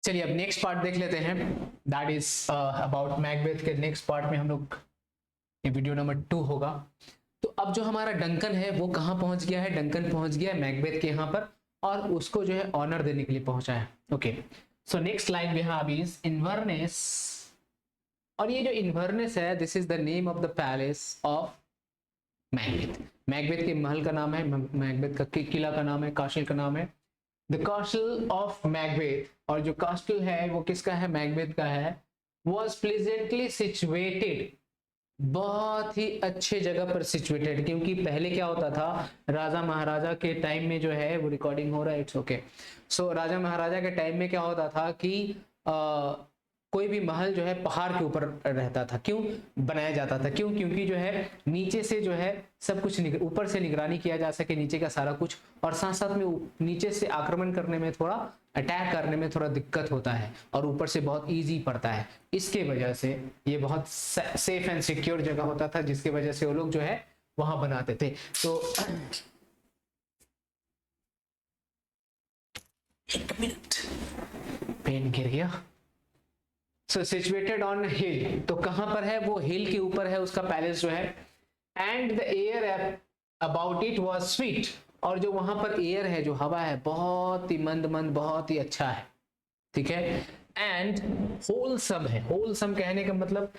चलिए अब next part देख लेते हैं, दैट इज अबाउट मैकबेथ। के नेक्स्ट पार्ट में हम लोग, ये वीडियो नंबर 2 होगा। तो अब जो हमारा डंकन है वो कहाँ पहुंच गया है? डंकन पहुंच गया है मैकबेथ के यहाँ पर, और उसको जो है ऑनर देने के लिए पहुंचा है। Okay, so next line we have is Inverness. और ये जो इन्वर्नेस है, this is the name of the palace of Macbeth. Macbeth के महल का नाम है, मैकबेथ का किला का नाम है, कास्टल का नाम है द कास्टल ऑफ मैकबेथ। और जो कास्टल है वो किसका है? मैकबेथ का है। वॉज प्लेजेंटली सिचुएटेड, बहुत ही अच्छे जगह पर सिचुएटेड। क्योंकि पहले क्या होता था, राजा महाराजा के टाइम में जो है, वो रिकॉर्डिंग हो रहा है, इट्स ओके। सो राजा महाराजा के टाइम में क्या होता था कि कोई भी महल जो है पहाड़ के ऊपर रहता था। क्यों बनाया जाता था? क्यों? क्योंकि जो है नीचे से जो है सब कुछ, ऊपर से निगरानी किया जा सके नीचे का सारा कुछ, और साथ साथ में नीचे से आक्रमण करने में, थोड़ा अटैक करने में थोड़ा दिक्कत होता है, और ऊपर से बहुत इजी पड़ता है। इसके वजह से ये बहुत सेफ एंड सिक्योर जगह होता था, जिसकी वजह से वो लोग जो है वहां बनाते थे। तो एक मिनट, पेन गिर गया। सो सिचुएटेड ऑन हिल, तो कहां पर है? वो हिल के ऊपर है उसका पैलेस जो है। And the air about it was sweet, और जो वहां पर एयर है, जो हवा है, बहुत ही मंद मंद, बहुत ही अच्छा है। ठीक है। एंड होलसम है। होलसम कहने का मतलब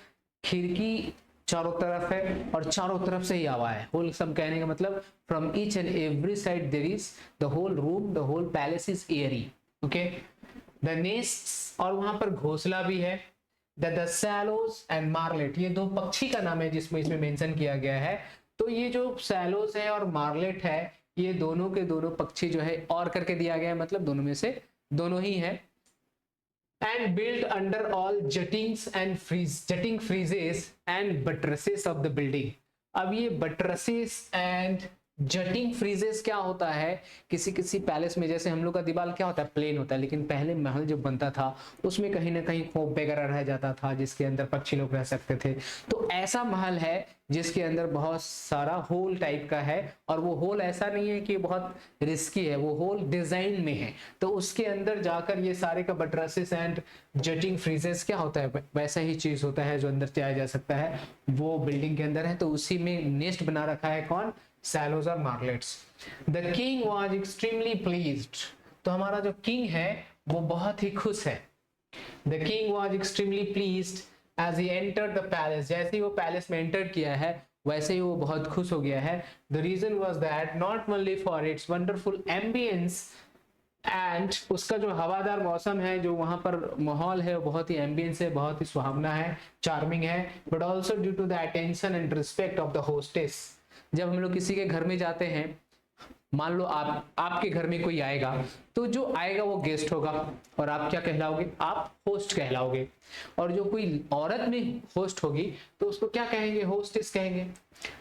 खिड़की चारों तरफ है और चारों तरफ से ही हवा है। होलसम कहने का मतलब from each and every side there is the whole room, the whole palace is airy. Okay, the nests, और वहां पर घोंसला भी है। द सैलोस एंड मार्लेट, ये दो पक्षी का नाम है जिसमें इसमें मेंशन किया गया है। तो ये जो सैलोस है और मार्लेट है, ये दोनों के दोनों पक्षी जो है, और करके दिया गया है, मतलब दोनों में से दोनों ही है। And built under all juttings and jutting friezes and buttresses of the building. अब ये बट्रेसेस एंड जटिंग फ्रीजेस क्या होता है? किसी किसी पैलेस में, जैसे हम लोग का दीवार क्या होता है? प्लेन होता है, लेकिन पहले महल जो बनता था उसमें कहीं ना कहीं खोप वगैरह रह जाता था, जिसके अंदर पक्षी लोग रह सकते थे। तो ऐसा महल है जिसके अंदर बहुत सारा होल टाइप का है, और वो होल ऐसा नहीं है कि बहुत रिस्की है, वो होल डिजाइन में है। तो उसके अंदर जाकर ये सारे का बट्रेसेस एंड जटिंग फ्रीजेस क्या होता है? वैसा ही चीज होता है जो अंदर जाया जा सकता है, वो बिल्डिंग के अंदर है। तो उसी में नेस्ट बना रखा है कौन? सैलोज और martlets. The king was extremely pleased, तो हमारा जो किंग है वो बहुत ही खुश है। The king was extremely pleased as he entered the palace, जैसे ही वो पैलेस में एंटर किया है वैसे ही वो बहुत खुश हो गया है। The reason was that not only for its wonderful ambience, and उसका जो हवादार मौसम है, जो वहां पर माहौल है, वो बहुत ही एम्बियंस है, बहुत ही सुहावना है, चार्मिंग है, but also due to the attention and respect of the hostess. जब हम लोग किसी के घर में जाते हैं, मान लो आपके घर में कोई आएगा, तो जो आएगा वो गेस्ट होगा, और आप क्या कहलाओगे? आप होस्ट कहलाओगे। और जो कोई औरत में होस्ट होगी तो उसको क्या कहेंगे? होस्टेस कहेंगे।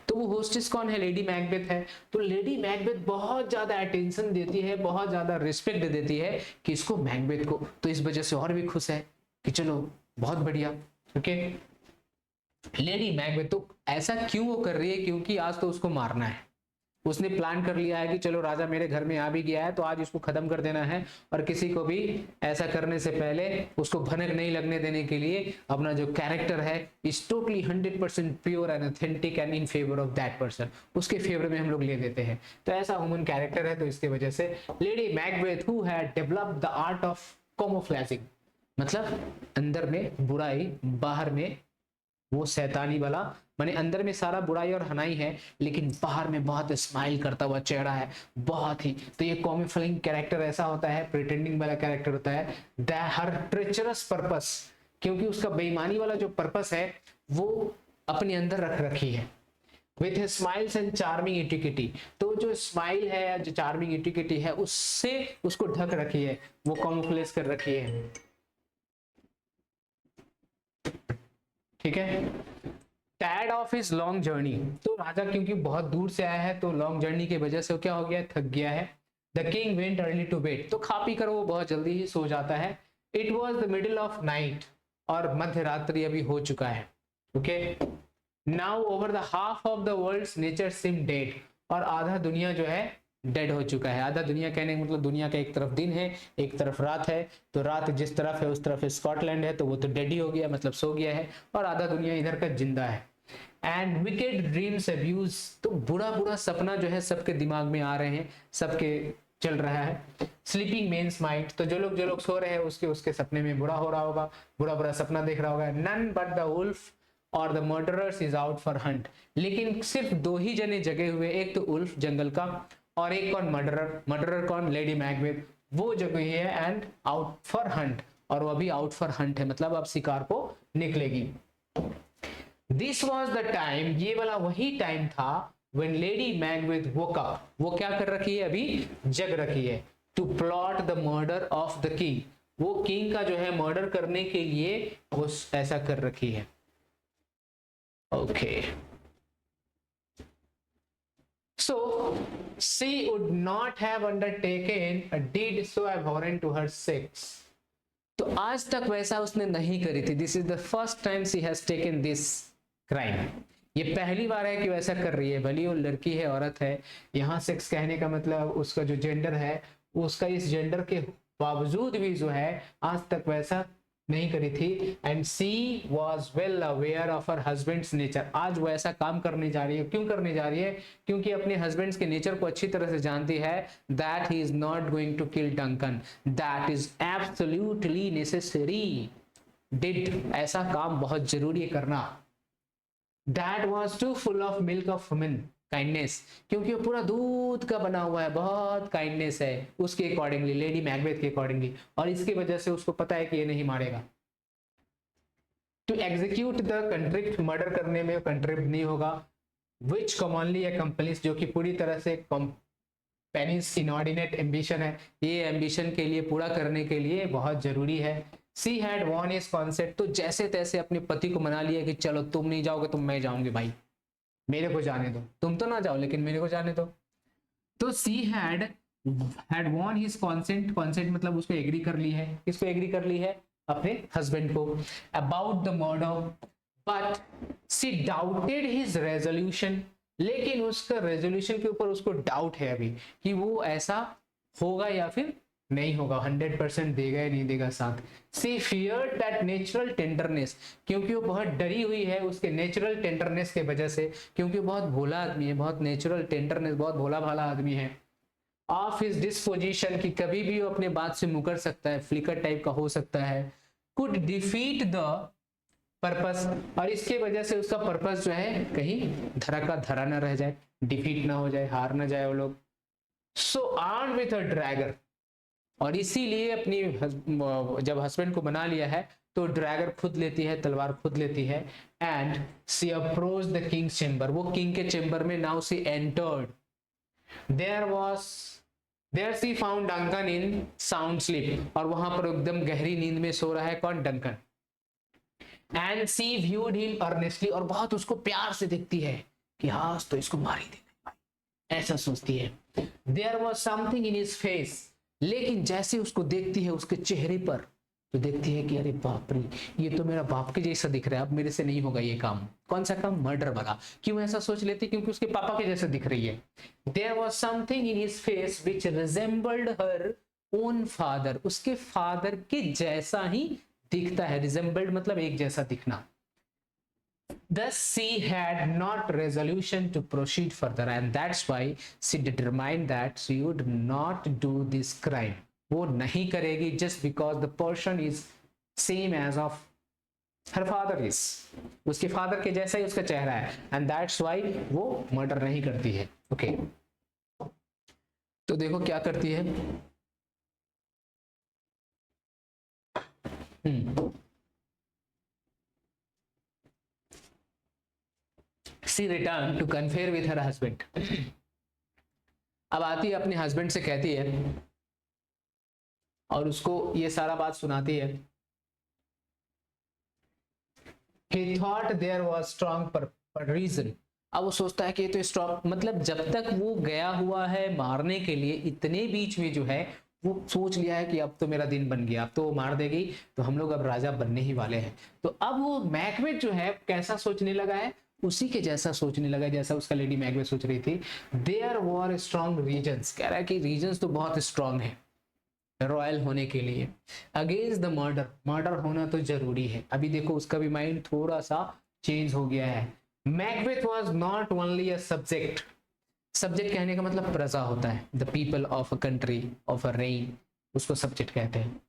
तो वो होस्टेस कौन है? लेडी मैकबेथ है। तो लेडी मैकबेथ बहुत ज्यादा अटेंशन देती है, बहुत ज्यादा रिस्पेक्ट देती है किसको? मैकबेथ को। तो इस वजह से और भी खुश है कि चलो बहुत बढ़िया। ओके, लेडी मैकबेथ तो ऐसा क्यों वो कर रही है? क्योंकि आज तो उसको मारना है। उसने प्लान कर लिया है कि चलो राजा मेरे घर में आ भी गया है तो आज इसको खत्म कर देना है, और किसी को भी ऐसा करने से पहले उसको भनक नहीं लगने देने के लिए अपना जो कैरेक्टर है is totally 100% pure and authentic and in favour of that person, उसके फेवर में हम लोग ले देते हैं। तो ऐसा ह्यूमन कैरेक्टर है। तो इसके वजह से lady Macbeth who had developed the art of camouflaging, मतलब अंदर में बुराई, बाहर में वो शैतानी वाला, माने अंदर में सारा बुराई और हनाई है, लेकिन बाहर में बहुत स्माइल करता हुआ चेहरा है, बहुत ही। तो ये कॉमिफलिंग कैरेक्टर ऐसा होता है, प्रिटेंडिंग वाला कैरेक्टर होता है, हर ट्रेचरस पर्पस, क्योंकि उसका बेईमानी वाला जो पर्पस है वो अपने अंदर रख रखी है। विथ स्माइल्स एंड चार्मिंग इटिकिटी, तो जो स्माइल है, जो चार्मिंग इटिकिटी है, उससे उसको ढक रखी है, वो कॉमोफ्लेज कर रखी है। ठीक है। Tired of his long journey, तो राजा क्योंकि बहुत दूर से आया है तो लॉन्ग जर्नी की वजह से वो क्या हो गया? थक गया है। The king went early to bed, तो खा पी कर वो बहुत जल्दी ही सो जाता है। It was the middle of night, और मध्य रात्रि अभी हो चुका है। Okay, now over the half of the world's nature seemed dead, और आधा दुनिया जो है डेड हो चुका है। आधा दुनिया कहने का मतलब दुनिया का एक तरफ दिन है एक तरफ रात है, तो रात जिस तरफ है उस तरफ स्कॉटलैंड है, तो वो तो डेड ही हो गया, मतलब सो गया है, और आधा दुनिया इधर का जिंदा है। एंड विकेड ड्रीम्स अब्यूज, तो बुरा बुरा सपना जो है सबके दिमाग में आ रहे हैं, सबके चल रहा है। स्लीपिंग मेन्स माइंड, तो जो लोग सो रहे हैं उसके उसके सपने में बुरा हो रहा होगा, बुरा बुरा सपना देख रहा होगा। नन बट द वुल्फ और the murderers is out for Hunt, लेकिन सिर्फ दो ही जने जगे हुए, एक तो उल्फ जंगल का, और एक कौन, मर्डरर कौन, लेडी मैकबेथ, वो जगी है एंड आउट फॉर हंट, और वो अभी आउट फॉर हंट है, मतलब अब शिकार को निकलेगी। दिस वॉज द टाइम, ये वाला वही टाइम था when Lady Macbeth woke up, वो क्या कर रखी है, अभी जग रखी है, to plot the murder of the king, वो किंग का जो है मर्डर करने के लिए वो ऐसा कर रखी है। Okay, so she would not have undertaken a deed so abhorrent to her sex, तो आज तक वैसा उसने नहीं करी थी। This is the first time she has taken this crime, ये पहली बार है कि वैसा कर रही है, भली वो लड़की है, औरत है। यहाँ सेक्स कहने का मतलब उसका जो जेंडर है, उसका इस जेंडर के बावजूद भी जो है आज तक वैसा नहीं करी थी। And she was well aware of her husband's nature, आज वो ऐसा काम करने जा रही है। क्यों करने जा रही है? क्योंकि अपने हस्बैंड्स के नेचर को अच्छी तरह से जानती है। That he is not going to kill Duncan, that is absolutely necessary, deed, ऐसा काम बहुत जरूरी है करना। That was too full of milk of women kindness, क्योंकि वो पूरा दूध का बना हुआ है, बहुत काइंडनेस है उसके अकॉर्डिंगली, लेडी मैकबेथ के अकॉर्डिंगली, और इसकी वजह से उसको पता है कि ये नहीं मारेगा। टू एग्जीक्यूट द कंट्रिक्ट, मर्डर करने में कंट्रिक्ट नहीं होगा। विच कॉमनली एक्कम्प्लिश, जो कि पूरी तरह से पेनिस इनऑर्डिनेट एम्बिशन है, ये एम्बिशन के लिए पूरा करने के लिए बहुत जरूरी है। She had won is concept, तो जैसे तैसे अपने पति को मना लिया कि चलो तुम नहीं जाओगे तो मैं जाऊंगी भाई, मेरे को जाने दो, तुम तो ना जाओ लेकिन मेरे को जाने दो। तो she had won his consent, consent मतलब उसको एग्री कर ली है, किसको एग्री कर ली है? अपने हस्बैंड को। About the murder, but she doubted his resolution, लेकिन उसका रेजोल्यूशन के ऊपर उसको डाउट है अभी कि वो ऐसा होगा या फिर नहीं होगा, 100% देगा या नहीं देगा साथ। सी फियर्ड दैट नेचुरल टेंडरनेस, क्योंकि वो बहुत डरी हुई है उसके नेचुरल टेंडरनेस के वजह से, क्योंकि वो बहुत भोला आदमी है, बहुत नेचुरल टेंडरनेस, बहुत भोला भाला आदमी है। ऑफ हिज डिस्पोजिशन, की कभी भी वो अपने बात से मुकर सकता है, फ्लिकर टाइप का हो सकता है। कुड डिफीट द पर्पस, और इसके वजह से उसका पर्पस जो है कहीं धरा का धरा ना रह जाए, डिफीट ना हो जाए, हार ना जाए वो लोग। सो आर्म्ड विथ अ ड्रैगर, और इसीलिए अपनी जब हस्बैंड को बना लिया है तो ड्रैगर खुद लेती है, तलवार खुद लेती है। And she approach the king's chamber, वो किंग के चेंबर में now she entered. There she found Duncan in sound sleep, और वहां पर एकदम गहरी नींद में सो रहा है कौन? Duncan. And she viewed him earnestly, और बहुत उसको प्यार से देखती है कि हाँ तो इसको मार ही देना, ऐसा सोचती है। There was something in his face, लेकिन जैसे उसको देखती है उसके चेहरे पर, तो देखती है कि अरे बाप रे, ये तो मेरा बाप के जैसा दिख रहा है, अब मेरे से नहीं होगा ये काम। कौन सा काम? मर्डर वाला। क्यों ऐसा सोच लेती? क्योंकि उसके पापा के जैसे दिख रही है। There was something in his face which resembled her own father, उसके फादर के जैसा ही दिखता है। रिजेंबल्ड मतलब एक जैसा दिखना। Thus she had not resolution to proceed further, and that's why she determined that she would not do this crime. वो नहीं करेगी just because the person is same as of her father is, उसके father के जैसा ही उसका चेहरा है, and that's why वो मर्डर नहीं करती है। ओके, तो देखो क्या करती है। She returned to confer with her husband. अब आती है अपने हस्बैंड से कहती है और उसको ये सारा बात सुनाती है। He thought there was strong reason. अब वो सोचता है कि ये तो स्ट्रॉन्ग, मतलब जब तक वो गया हुआ है मारने के लिए, इतने बीच में जो है वो सोच लिया है कि अब तो मेरा दिन बन गया, अब तो वो मार देगी तो हम लोग अब राजा बनने ही वाले हैं। तो अब वो मैकबेथ जो है कैसा सोचने लगा है, उसी के जैसा सोचने लगा जैसा उसका लेडी मैकबेथ सोच रही थी। देयर वर स्ट्रॉन्ग रीजंस, कह रहा है कि रीजंस तो बहुत स्ट्रॉन्ग है रॉयल होने के लिए, अगेंस्ट द मर्डर, मर्डर होना तो जरूरी है। अभी देखो उसका भी माइंड थोड़ा सा चेंज हो गया है। Macbeth was not only a subject, subject कहने का मतलब प्रजा होता है, the people of a country of a rain, उसको सब्जेक्ट कहते हैं।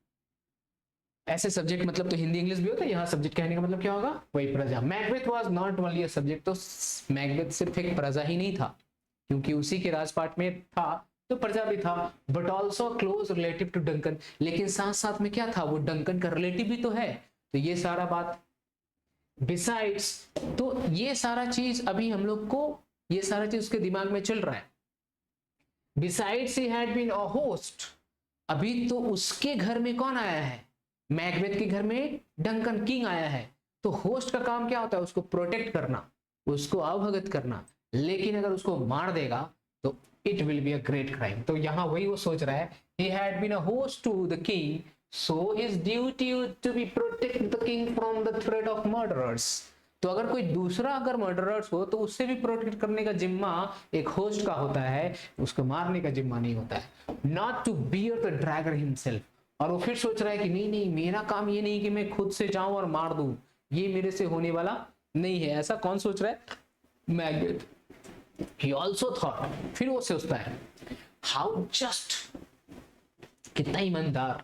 ऐसे सब्जेक्ट मतलब तो हिंदी इंग्लिश भी होता है, यहाँ सब्जेक्ट कहने का मतलब क्या होगा, वही प्रजा। Macbeth was not only a subject, तो मैकबेथ सिर्फ एक प्रजा ही नहीं था, क्योंकि उसी के राजपाट में था तो प्रजा भी था, but also close relative to Duncan, लेकिन साथ साथ में क्या था, वो डंकन का रिलेटिव भी तो है। तो ये सारा बात बिसाइड्स, तो ये सारा चीज अभी हम लोग को, ये सारा चीज उसके दिमाग में चल रहा है। Besides he had been a host, अभी तो उसके घर में कौन आया है, मैकबेथ के घर में डंकन किंग आया है। तो होस्ट का काम क्या होता है, उसको प्रोटेक्ट करना, उसको अवगत करना, लेकिन अगर उसको मार देगा तो it will be a great crime. तो यहां वही वो सोच रहा है, he had been a host to the king, so his duty to be protect the king from the threat of murderers। तो अगर कोई दूसरा अगर मर्डरर्स हो तो उससे भी प्रोटेक्ट करने का जिम्मा एक होस्ट का होता है, उसको मारने का जिम्मा नहीं होता है। Not to bear the dragon himself, और वो फिर सोच रहा है कि नहीं नहीं, मेरा काम ये नहीं कि मैं खुद से जाऊं और मार दूं, ये मेरे से होने वाला नहीं है। ऐसा कौन सोच रहा है, मैकबेथ। he also thought, फिर वो सोचता है, how just, कितना ईमानदार,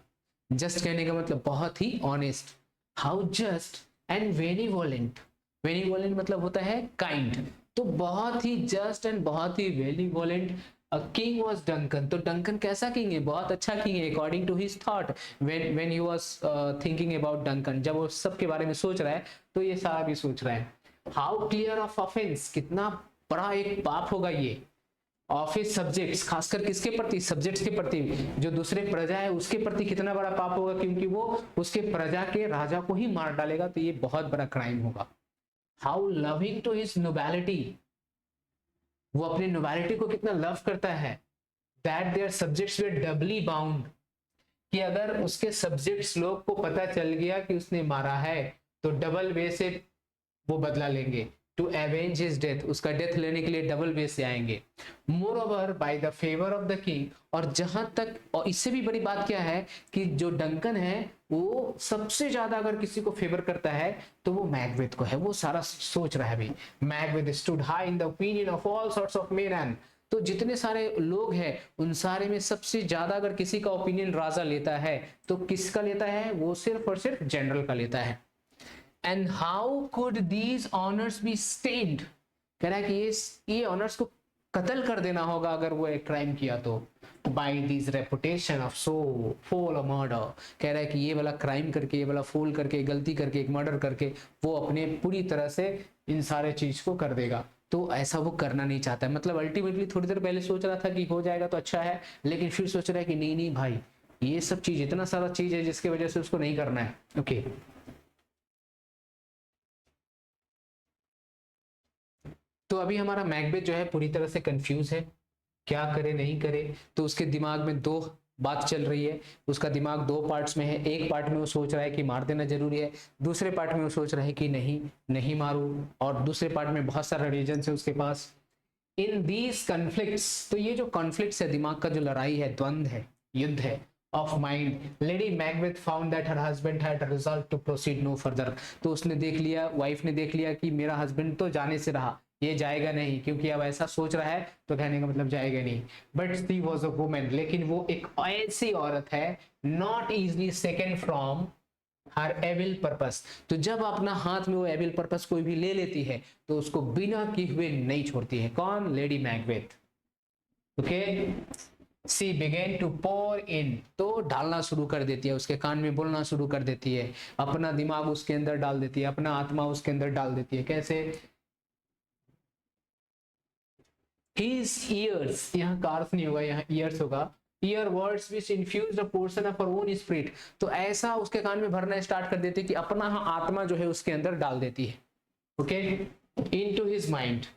जस्ट कहने का मतलब बहुत ही honest, how just and benevolent, benevolent मतलब होता है काइंड, तो बहुत ही जस्ट एंड बहुत ही benevolent a king was Duncan. तो डंकन कैसा किंग है, बहुत अच्छा किंग है according to his thought, when he was thinking about Duncan, जब वो सब के बारे में सोच रहा है तो ये सारा भी सोच रहा है। हाउ क्लियर ऑफ ऑफेंस, कितना बड़ा एक पाप होगा ये, ऑफिस सब्जेक्ट्स, खासकर किसके प्रति, सब्जेक्ट्स के प्रति, जो दूसरे प्रजा है उसके प्रति कितना बड़ा पाप होगा, क्योंकि वो उसके प्रजा के राजा को ही मार डालेगा, तो ये बहुत बड़ा क्राइम होगा। How loving to his nobility, वो अपने नोबैलिटी को कितना लव करता है, that their subjects were doubly bound, कि अगर उसके सब्जेक्ट्स लोग को पता चल गया कि उसने मारा है तो डबल वे से वो बदला लेंगे, टू एवेंज हिज डेथ, उसका डेथ लेने के लिए डबल वे से आएंगे। More over by the favour of the king, और जहां तक, और इससे भी बड़ी बात क्या है कि जो डंकन है वो सबसे ज्यादा अगर किसी को फेवर करता है तो वो मैकबेथ को है, वो सारा सोच रहा है अभी। Macbeth stood high in the opinion of all sorts of men and, तो जितने सारे लोग हैं उन सारे में सबसे ज्यादा अगर किसी का ओपिनियन राजा लेता है तो किसका लेता है, वो सिर्फ और सिर्फ जनरल का लेता है। And how could these honours be stained, कह रहा है कि ये ऑनर्स को कत्ल कर देना होगा अगर वो एक क्राइम किया तो, by this reputation of so foul a murder, कह रहा है कि ये वाला क्राइम करके, ये वाला फॉल करके, गलती करके, एक मर्डर करके वो अपने पूरी तरह से इन सारे चीज को कर देगा। तो ऐसा वो करना नहीं चाहता है, मतलब अल्टीमेटली थोड़ी देर पहले सोच रहा था कि हो जाएगा तो अच्छा है, लेकिन फिर सोच रहा है कि नहीं नहीं भाई, ये सब चीज, इतना सारा चीज है जिसकी वजह से उसको नहीं करना है। ओके तो अभी हमारा मैकबेथ जो है पूरी तरह से कंफ्यूज है, क्या करे नहीं करे। तो उसके दिमाग में दो बात चल रही है, उसका दिमाग दो पार्ट्स में है, एक पार्ट में वो सोच रहा है कि मार देना जरूरी है, दूसरे पार्ट में वो सोच रहा है कि नहीं नहीं मारू, और दूसरे पार्ट में बहुत सारा रीजन है उसके पास। इन दीज कॉन्फ्लिक्ट्स, तो ये जो कॉन्फ्लिक्ट्स है, दिमाग का जो लड़ाई है, द्वंद्व है, युद्ध है of mind, lady Macbeth found that her husband had resolve to proceed no further, तो उसने देख लिया, वाइफ ने देख लिया कि मेरा हस्बैंड तो जाने से रहा, ये जाएगा नहीं, क्योंकि अब ऐसा सोच रहा है तो कहने का मतलब जाएगा नहीं। But she was a woman, लेकिन वो एक ऐसी औरत है, not easily second from her evil purpose, तो जब अपना हाथ में वो एविल पर्पस कोई भी ले लेती है तो उसको बिना किए हुए नहीं छोड़ती है। कौन, lady Macbeth. Okay she began to pour in, तो डालना शुरू कर देती है, उसके कान में बोलना शुरू कर देती है, अपना दिमाग उसके अंदर डाल देती है, अपना आत्मा उसके अंदर डाल देती है। कैसे, his ears, यहाँ का अर्थ नहीं होगा, यहाँ ears होगा, ear words which infused a portion of her own spirit, तो ऐसा उसके कान में भरना स्टार्ट कर देती है कि अपना आत्मा जो है उसके अंदर डाल देती है। Okay into his mind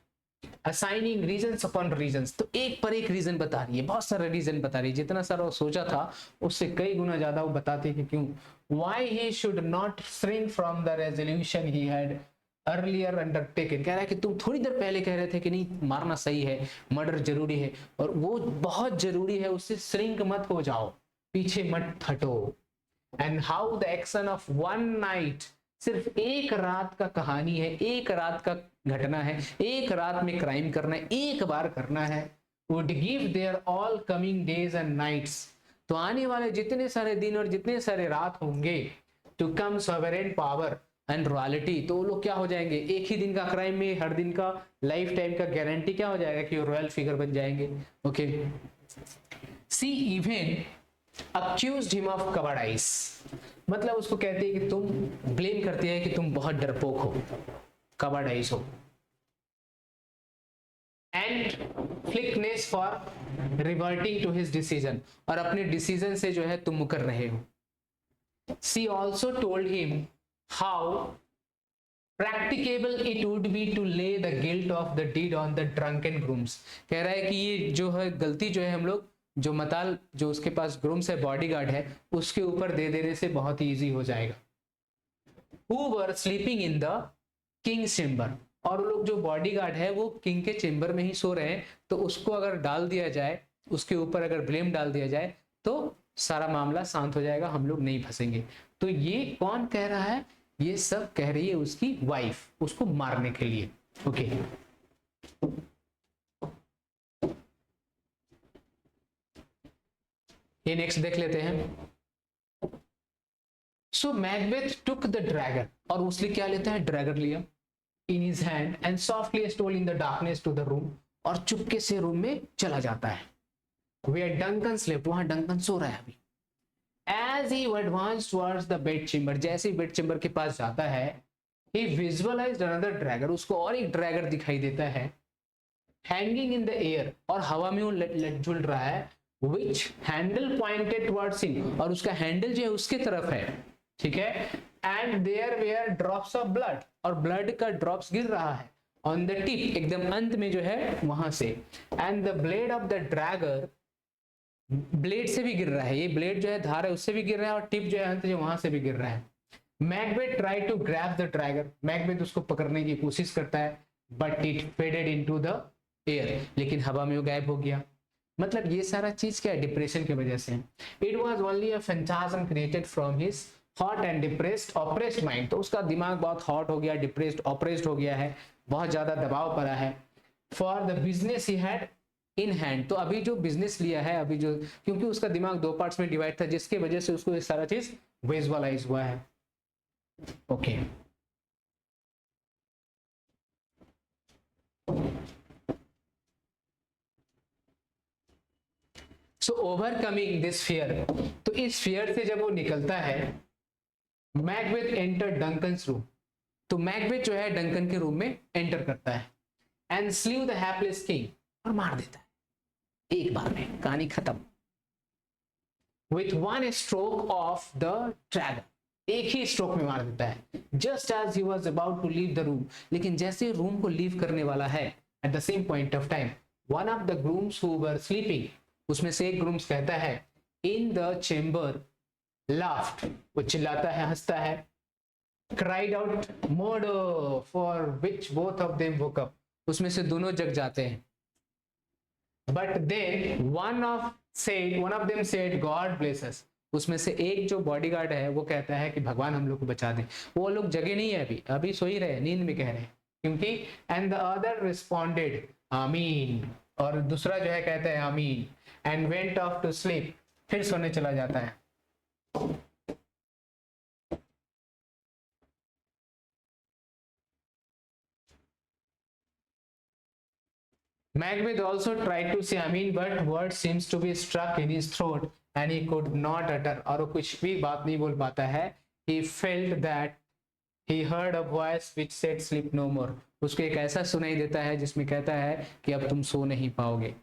assigning reasons upon reasons, तो एक पर एक रीजन बता रही है, बहुत सारे रीजन बता रही है, जितना सारा वो सोचा था उससे कई गुना ज्यादा वो बताती है कि क्यों, why he should not shrink from the resolution he had earlier undertaken, कह रहा है कि तुम थोड़ी देर पहले कह रहे थे कि नहीं मारना सही है, मर्डर जरूरी है और वो बहुत जरूरी है, उससे श्रिंक मत हो जाओ, पीछे मत हटो। And how the action of one night, सिर्फ एक रात का कहानी है, एक रात का घटना है, एक रात में क्राइम करना है, एक बार करना है, would give their all coming days and nights, तो आने वाले जितने सारे दिन और जितने सारे रात होंगे, to come sovereign power and royalty, तो वो लोग क्या हो जाएंगे, एक ही दिन का क्राइम में हर दिन का लाइफ टाइम का गारंटी क्या हो जाएगा कि वो रॉयल फिगर बन जाएंगे। Okay, she even accused him of cowardice, मतलब उसको कहते हैं कि तुम ब्लेम करती है कि तुम बहुत डरपोक हो, कवार्डाइस हो, and fickleness for reverting to his decision, और अपने डिसीजन से जो है तुम मुकर रहे हो। She also told him how practicable it would be to lay the guilt of the deed on the drunken grooms, कह रहा है कि ये जो है गलती जो है हम लोग जो मताल जो उसके पास ग्रूम्स है, बॉडीगार्ड है, उसके ऊपर दे देने से बहुत ही इजी हो जाएगा। Who were sleeping in the Kings chamber, और लोग जो बॉडीगार्ड है वो किंग के चेम्बर में ही सो रहे हैं, तो उसको अगर डाल दिया जाए, उसके ऊपर अगर ब्लेम डाल दिया जाए तो सारा मामला शांत हो जाएगा, हम लोग नहीं फंसेंगे। तो ये कौन कह रहा है, ये सब कह रही है उसकी वाइफ, उसको मारने के लिए। ओके, ये नेक्स्ट देख लेते हैं। So Macbeth took the dragon, और उसने क्या लेता है, ड्रैगन लिया in his hand and softly stole in the darkness to the room, और चुपके से रूम में चला जाता है। वेयर डंकन स्लेप्ट, वहां डंकन सो रहा है अभी। As he advance towards the bed chamber, जैसे ही बेड चेम्बर के पास जाता है, he visualized another ड्रैगन, उसको और एक ड्रैगन दिखाई देता है, हैंगिंग इन द एयर, और हवा में वो झूल रहा है, which handle pointed towards him, और उसका हैंडल जो है उसके तरफ है, ठीक है, and there were drops of blood, और ब्लड का ड्रॉप्स गिर रहा है ऑन द टिप, एकदम अंत में जो है वहां से, and the blade of the Drager, blade से भी गिर रहा है, ये ब्लेड जो है धार है उससे भी गिर रहा है, और टिप जो है अंत जो वहां से भी गिर रहा है। Macbeth try to grab the dragon, Macbeth उसको पकड़ने की कोशिश करता है, but it faded into the air, लेकिन हवा में वो गायब हो गया। मतलब ये सारा चीज क्या है, डिप्रेशन की वजह से। It was only a phantasm created from his hot and depressed oppressed mind, तो उसका दिमाग बहुत हॉट हो गया, डिप्रेस्ड ऑप्रेस्ड हो गया है, बहुत ज्यादा दबाव पड़ा है। For the business he had in hand, तो अभी जो बिजनेस लिया है, अभी जो, क्योंकि उसका दिमाग दो पार्ट्स में डिवाइड था, जिसके वजह से उसको ये सारा चीज विजुअलाइज हुआ है। Okay, so overcoming this fear, तो इस फियर से जब वो निकलता है, मैकबेथ एंटर डंकन्स रूम, तो मैकबेथ जो है डंकन के रूम में एंटर करता है, and slew the hapless king, और मार देता है एक बार में, कहानी खत्म। With one stroke of the dragon, एक ही स्ट्रोक में मार देता है। Just as he was about to leave the room, लेकिन जैसे रूम को लीव करने वाला है, at the same point of time one of the grooms who were sleeping, उसमें से एक ग्रूम्स कहता है, इन द चेम्बर लाफ्ड, वो चिल्लाता है, हंसता है, cried out murder, for which both of them woke up, उसमें से दोनों जग जाते हैं। But then one of them said God bless us, उसमें से एक जो बॉडीगार्ड है वो कहता है कि भगवान हम लोग को बचा दे, वो लोग जगे नहीं है अभी, अभी सो ही रहे, नींद में कह रहे हैं, क्योंकि एंड द अदर रिस्पॉन्डेड आमीन, और दूसरा जो है कहता है आमीन, and went off to sleep, फिर सोने चला जाता है। Macbeth also tried to say Amin, but word seems to be stuck in his throat and he could not utter, और वो कुछ भी बात नहीं बोल पाता है। He felt that he heard a voice which said sleep no more, उसको एक ऐसा सुनाई देता है जिसमें कहता है कि अब तुम सो नहीं पाओगे,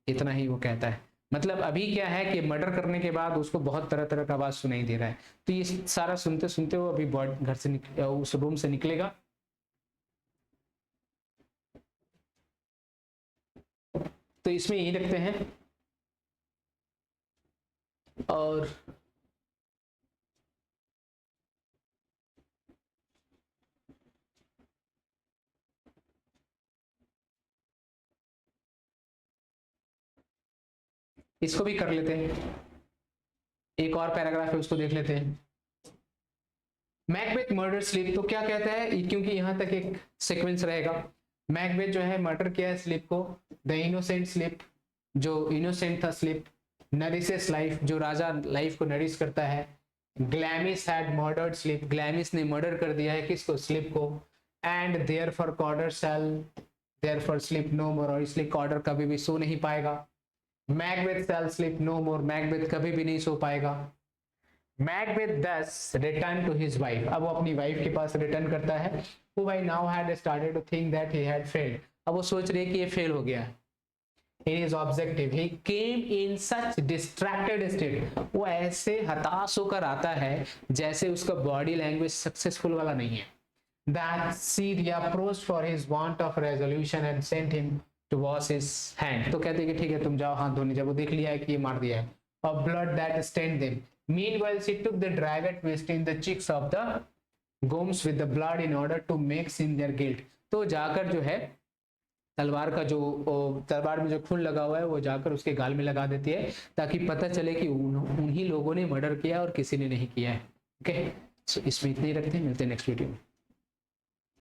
इतना ही वो कहता है। मतलब अभी क्या है कि मर्डर करने के बाद उसको बहुत तरह तरह का आवाज सुनाई दे रहा है, तो ये सारा सुनते सुनते वो अभी घर से उस रूम से निकलेगा। तो इसमें यही रखते हैं, और इसको भी कर लेते हैं, एक और पैराग्राफ है उसको देख लेते हैं। मैकबेथ मर्डर स्लीप, तो क्या कहता है, क्योंकि यहां तक एक सीक्वेंस रहेगा। मैकबेथ जो है मर्डर किया है स्लीप को, द इनोसेंट स्लीप, जो इनोसेंट था स्लीप, नरिसेस लाइफ, जो राजा लाइफ को नरिश करता है, Glamis had murdered sleep, Glamis ने मर्डर कर दिया है किसको, स्लीप को, and therefore Cawdor shall therefore sleep no more, और इसलिए कॉर्डर कभी भी सो नहीं पाएगा। Macbeth shall sleep no more, Macbeth कभी भी नहीं सो पाएगा। Macbeth thus returned to his wife, अब वो अपनी वाइफ के पास रिटर्न करता है, who by now had started to think that he had failed, अब वो सोच रही है कि ये फेल हो गया है। In his objective, he came in such distracted state, वो ऐसे हताश होकर आता है जैसे उसका बॉडी लैंग्वेज सक्सेसफुल वाला नहीं है। That she reapproached for his want of resolution and sent him to wash his hand, तो कहते हैं कि ठीक है तुम जाओ हाथ धोने, जब वो देख लिया है कि ये मार दिया है, of blood that stained them, meanwhile she took the dagger twisting the cheeks of the goms with the blood in order to make sin their guilt, तो जाकर जो है तलवार का जो तलवार में जो खून लगा हुआ है वो जाकर उसके गाल में लगा देती है, ताकि पता चले कि उन्हीं लोगों ने मर्डर किया और किसी ने नहीं किया है। ओके, सो इसमें इतना ही रखते हैं, मिलते हैं नेक्स्ट वीडियो में।